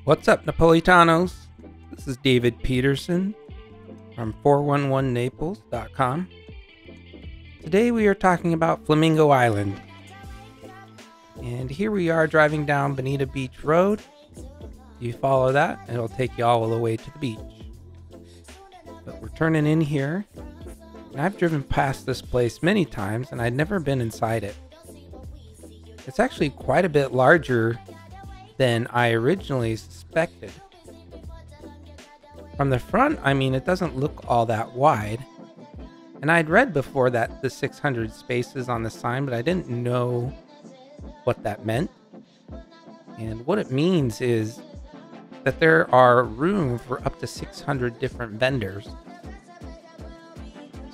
What's up, Napolitanos? This is David Peterson from 411naples.com. Today we are talking about Flamingo Island. And here we are driving down Bonita Beach Road. You follow that, and it'll take you all the way to the beach. But we're turning in here, and I've driven past this place many times, and I'd never been inside it. It's actually quite a bit larger than I originally suspected. From the front, it doesn't look all that wide. And I'd read before that the 600 spaces on the sign, but I didn't know what that meant. And what it means is that there are room for up to 600 different vendors.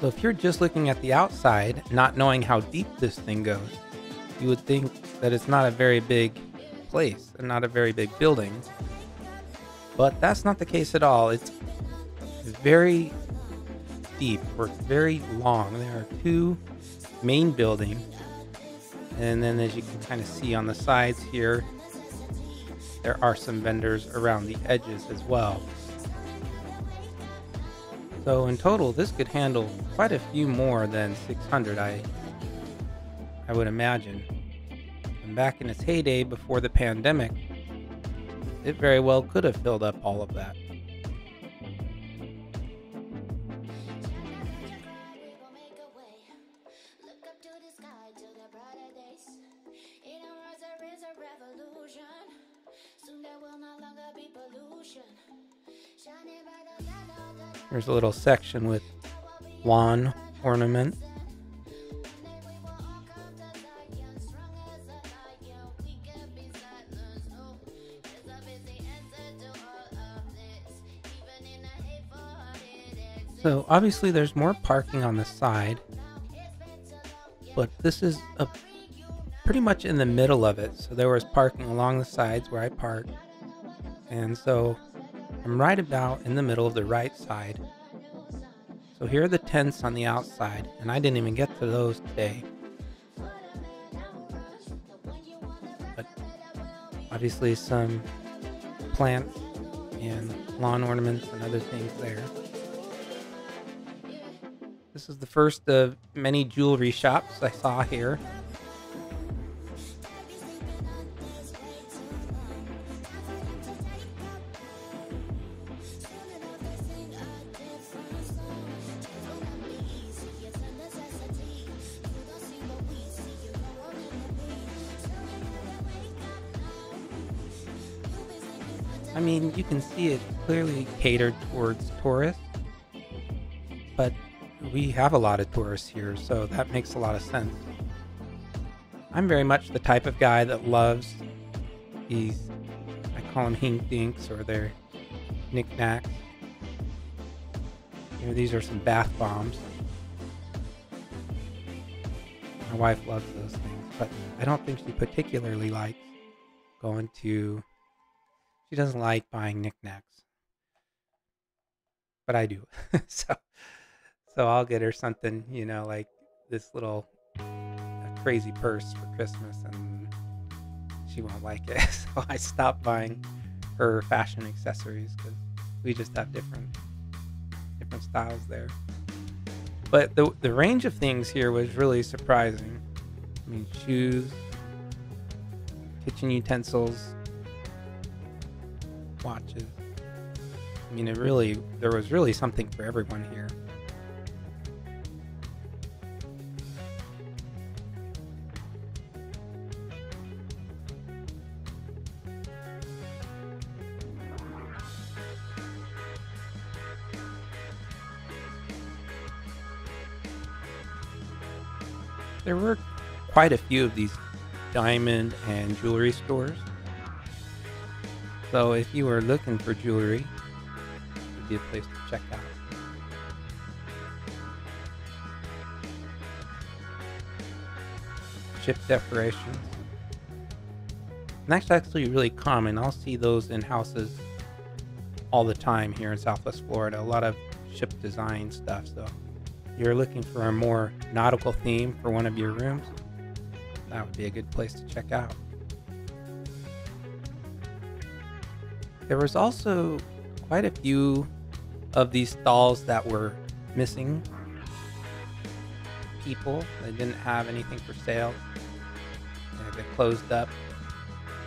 So if you're just looking at the outside, not knowing how deep this thing goes, you would think that it's not a very big place and not a very big building. But that's not the case at all. It's very deep, or it's very long. There are two main buildings, and then as you can kind of see on the sides here, there are some vendors around the edges as well. So in total, this could handle quite a few more than 600, I would imagine. And back in its heyday before the pandemic, it very well could have filled up all of that. There's a little section with lawn ornaments. So obviously there's more parking on the side, but this is pretty much in the middle of it. So there was parking along the sides where I parked, and so I'm right about in the middle of the right side. So here are the tents on the outside, and I didn't even get to those today. But obviously some plants and lawn ornaments and other things there. This is the first of many jewelry shops I saw here. You can see it clearly catered towards tourists, but we have a lot of tourists here, so that makes a lot of sense. I'm very much the type of guy that loves these, I call them hink dinks, or their knickknacks. These are some bath bombs. My wife loves those things, but I don't think she particularly likes she doesn't like buying knickknacks, but I do. So I'll get her something, like this little crazy purse for Christmas, and she won't like it. So I stopped buying her fashion accessories because we just have different styles there. But the range of things here was really surprising. Shoes, kitchen utensils, watches. There was really something for everyone here. There were quite a few of these diamond and jewelry stores. So if you were looking for jewelry, it would be a place to check out. Chip decorations. And that's actually really common. I'll see those in houses all the time here in Southwest Florida. A lot of ship design stuff. So you're looking for a more nautical theme for one of your rooms, that would be a good place to check out. There was also quite a few of these stalls that were missing people. They didn't have anything for sale. They closed up.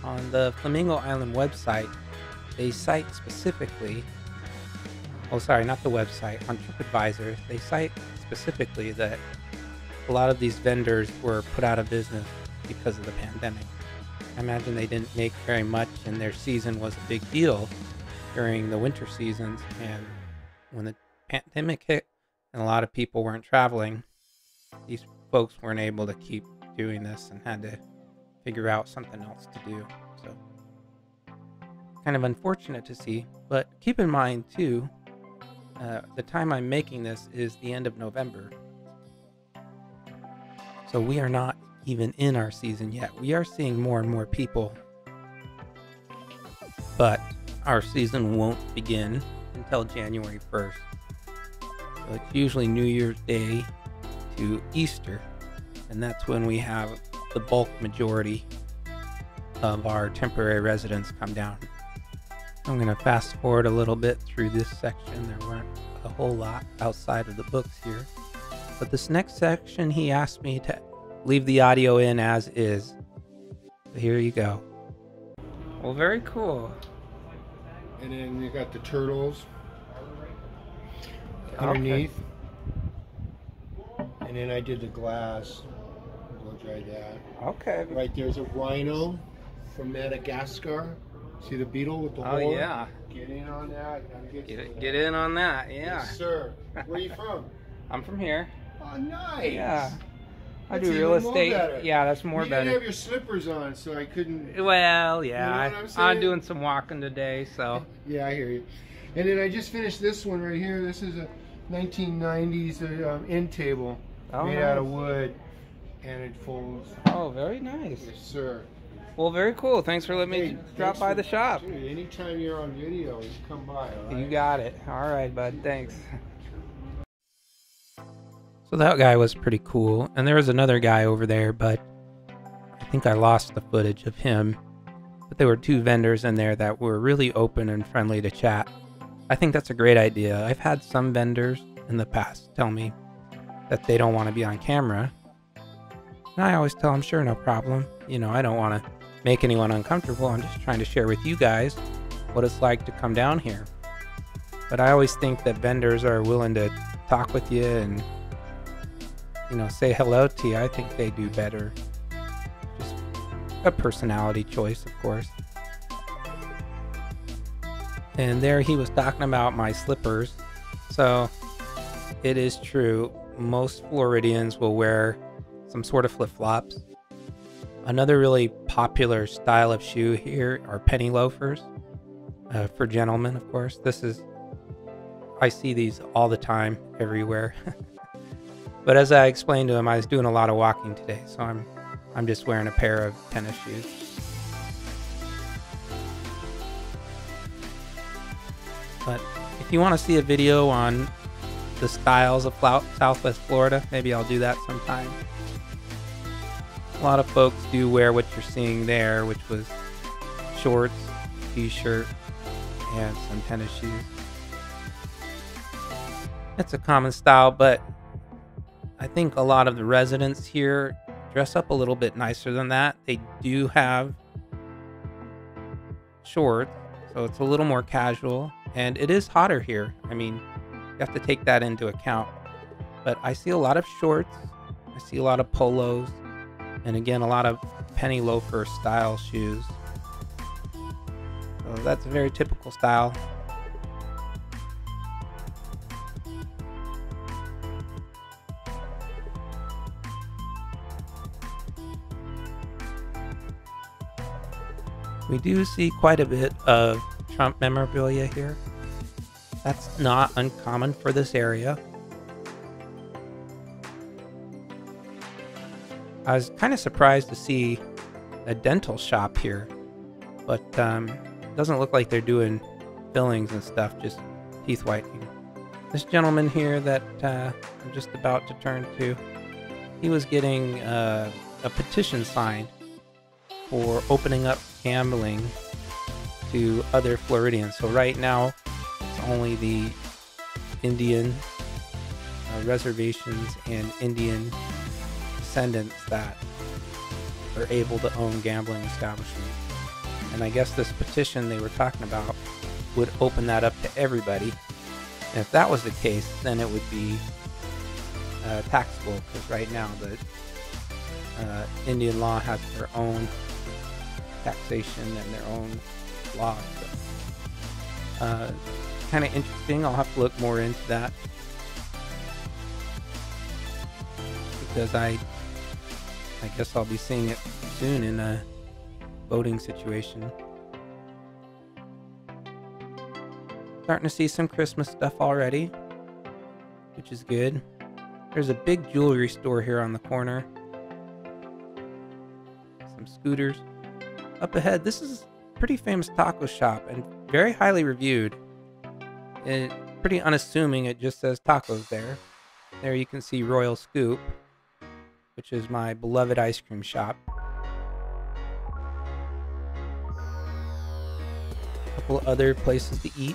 On the Flamingo Island website, they cite specifically, oh sorry, not the website, on TripAdvisor, they cite specifically that a lot of these vendors were put out of business because of the pandemic. I imagine they didn't make very much, and their season was a big deal during the winter seasons, and when the pandemic hit and a lot of people weren't traveling, these folks weren't able to keep doing this and had to figure out something else to do. So kind of unfortunate to see, but keep in mind too, the time I'm making this is the end of November. So we are not even in our season yet. We are seeing more and more people, but our season won't begin until January 1st. So it's usually New Year's Day to Easter, and that's when we have the bulk majority of our temporary residents come down. I'm going to fast forward a little bit through this section. There weren't a whole lot outside of the books here, but this next section he asked me to leave the audio in as is. So here you go. Well, very cool. And then you got the turtles underneath. And then I did the glass. Blow dry that. Okay. Right there's a rhino from Madagascar. See the beetle with the hole? Oh yeah. Get in on that. Get in on that. Yeah. Yes, sir. Where are you from? I'm from here. Oh, nice. Yeah. I That's do real even more estate. better. Yeah, that's more You better. didn't have your slippers on, so I couldn't. Well, yeah, You know what I'm saying? I'm doing some walking today, so. Yeah, I hear you. And then I just finished this one right here. This is a 1990s end table made out of wood, and it folds. Oh, very nice. Yes, sir. Well, very cool. Thanks for letting me drop by the shop. Dude, anytime you're on video, you come by, all right? You got it. All right, bud. Thanks. So that guy was pretty cool. And there was another guy over there, but I think I lost the footage of him. But there were two vendors in there that were really open and friendly to chat. I think that's a great idea. I've had some vendors in the past tell me that they don't want to be on camera. And I always tell them, sure, no problem. You know, I don't want to make anyone uncomfortable. I'm just trying to share with you guys what it's like to come down here. But I always think that vendors are willing to talk with you and, you know, say hello to you. I think they do better. Just a personality choice, of course. And there he was talking about my slippers. So it is true. Most Floridians will wear some sort of flip-flops. Another really popular style of shoe here are penny loafers. For gentlemen, of course. I see these all the time, everywhere. But as I explained to him, I was doing a lot of walking today, so I'm just wearing a pair of tennis shoes. But if you want to see a video on the styles of Southwest Florida, maybe I'll do that sometime. A lot of folks do wear what you're seeing there, which was shorts, t-shirt, and some tennis shoes. It's a common style, but I think a lot of the residents here dress up a little bit nicer than that. They do have shorts, so it's a little more casual, and it is hotter here. I mean, you have to take that into account. But I see a lot of shorts, I see a lot of polos, and again, a lot of penny loafer style shoes. So that's a very typical style. We do see quite a bit of Trump memorabilia here. That's not uncommon for this area. I was kind of surprised to see a dental shop here, but it doesn't look like they're doing fillings and stuff, just teeth whitening. This gentleman here that I'm just about to turn to, he was getting a petition signed for opening up gambling to other Floridians. So right now, it's only the Indian reservations and Indian descendants that are able to own gambling establishments. And I guess this petition they were talking about would open that up to everybody. And if that was the case, then it would be taxable, because right now the Indian law has their own taxation and their own laws. So, kind of interesting. I'll have to look more into that, because I guess I'll be seeing it soon in a voting situation. Starting to see some Christmas stuff already, which is good. There's a big jewelry store here on the corner. Some scooters. Up ahead, this is a pretty famous taco shop and very highly reviewed. It's pretty unassuming, it just says tacos there. There you can see Royal Scoop, which is my beloved ice cream shop. A couple other places to eat.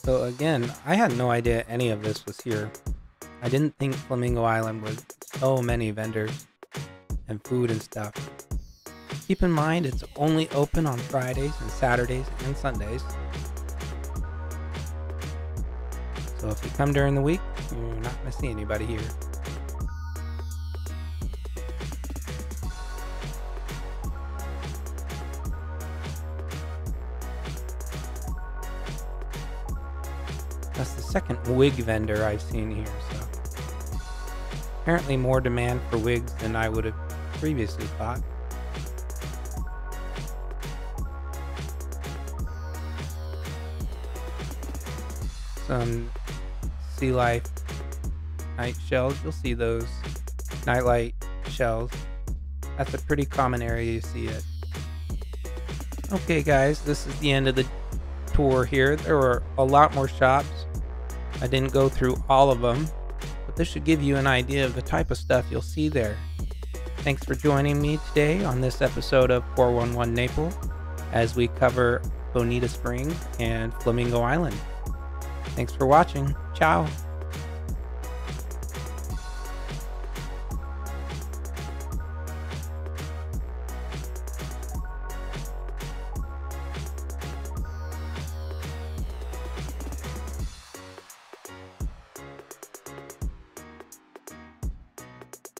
So again, I had no idea any of this was here. I didn't think Flamingo Island was so many vendors and food and stuff. Keep in mind, it's only open on Fridays and Saturdays and Sundays. So if you come during the week, you're not going to see anybody here. That's the second wig vendor I've seen here, so apparently more demand for wigs than I would have previously thought. Some sea life night shells, you'll see those nightlight shells. That's a pretty common area you see it. Okay guys, this is the end of the tour here. There were a lot more shops. I didn't go through all of them, but this should give you an idea of the type of stuff you'll see there. Thanks for joining me today on this episode of 411 Naples as we cover Bonita Springs and Flamingo Island. Thanks for watching. Ciao.